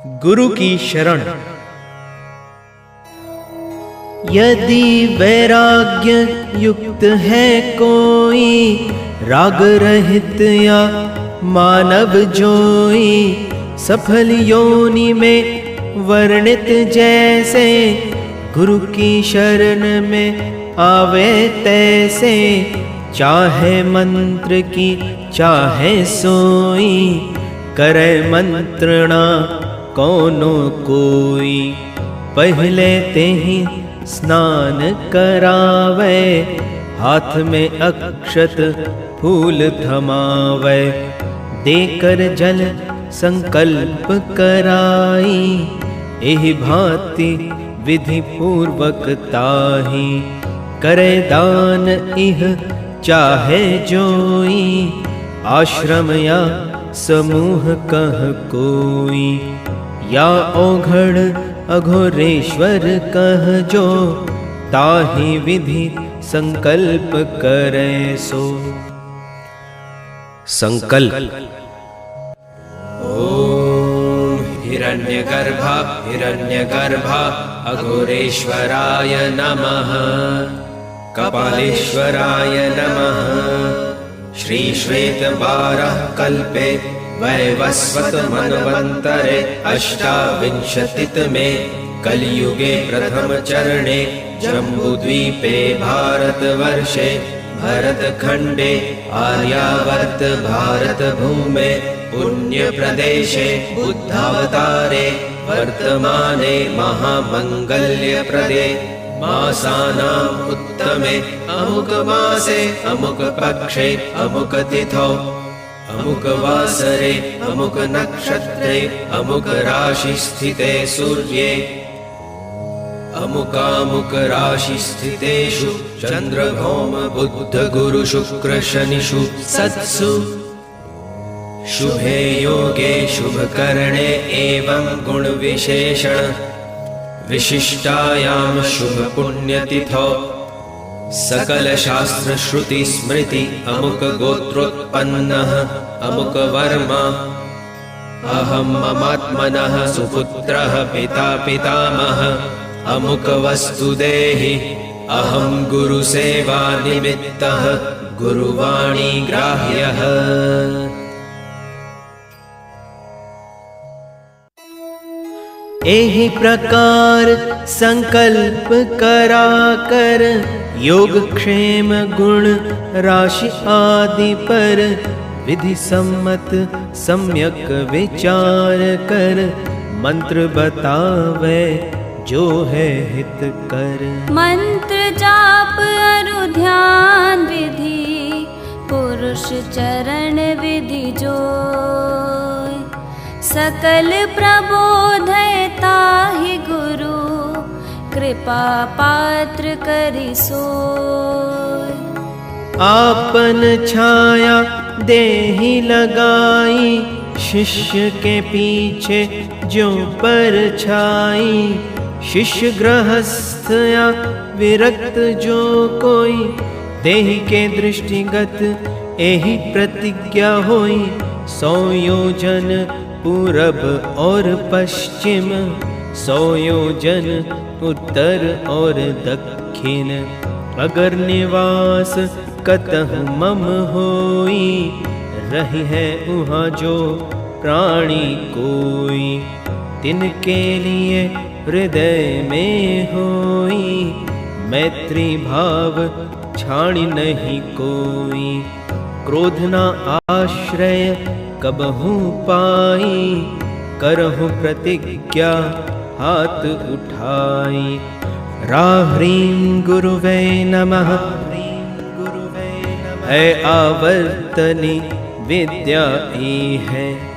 गुरु की शरण। यदि वैराग्य युक्त है कोई, राग रहित या मानव जोई, सफल योनि में वर्णित जैसे, गुरु की शरण में आवे तैसे। चाहे मंत्र की चाहे सोई, करे मंत्रणा कोनो कोई। पहले ते ही स्नान करावे, हाथ में अक्षत फूल थमावे। देकर जल संकल्प कराई, एहि भांति विधि पूर्वक ताही। करे दान इह चाहे जोई, आश्रम या समूह कह कोई। या ओघड़ अघोरेश्वर कह जो, ताहि विधि संकल्प करे सो। संकल्प। ओम हिरण्यगर्भा अघोरेश्वराय नमः। कपालेश्वराय नमः। श्री श्वेतबारः कल्पे वैवस्वत मन्वन्तरे अष्टाविंशतितमे कलियुगे प्रथम चरणे जम्बूद्वीपे भारतवर्षे भरतखण्डे आर्यावर्त भारतभूमे पुण्यप्रदेशे बुद्धावतारे वर्तमाने महामङ्गल्यप्रदे मासानाम् उत्तमे अमुक मासे अमुक पक्षे अमुक तिथौ अमुक वासरे अमुक नक्षत्रे अमुक राशि स्थिते सूर्ये अमुकामुक राशि स्थितेषु चंद्र भौम बुध गुरु शुक्र शनिषु सत्सु शुभे योगे शुभ करणे एवं गुण विशेषण विशिष्टायां शुभ पुण्यतिथौ सकल शास्त्र श्रुति स्मृति अमुक गोत्रोत्पन्नः अमुक वर्मा अहं ममात्मनः सुपुत्रः पिता पितामहः अमुक वस्तुदेहि अहं गुरु सेवा निमित्तः गुरुवाणी ग्राह्यः। एहि प्रकार संकल्प करा कर, योग क्षेम गुण राशि आदि पर विधि सम्मत सम्यक विचार कर। मंत्र बतावे जो है हित कर। मंत्र जाप अरु ध्यान विधि, पुरुष चरण विधि जो। सकल प्रबोधयता ही गुरु, कृपा पात्र करि सोय। आपन छाया देहि लगाई, शिष्य के पीछे जो पर छाई। शिष्य गृहस्थ या विरक्त जो कोई, देहि के दृष्टिगत एहि प्रतिज्ञा होई। 100 योजन पूरब और पश्चिम, 100 योजन उत्तर और दक्षिण। अगर निवास कतहु मम होई, रही है उहाँ जो प्राणी कोई। तिनके लिए हृदय में होई, मैत्री भाव छाणी नहीं कोई। क्रोध न आश्रय कबहु पाई, करहु प्रतिज्ञा हाथ उठाई। ह्रीं गुरुवे नमः। है आवर्तनी विद्या ही है।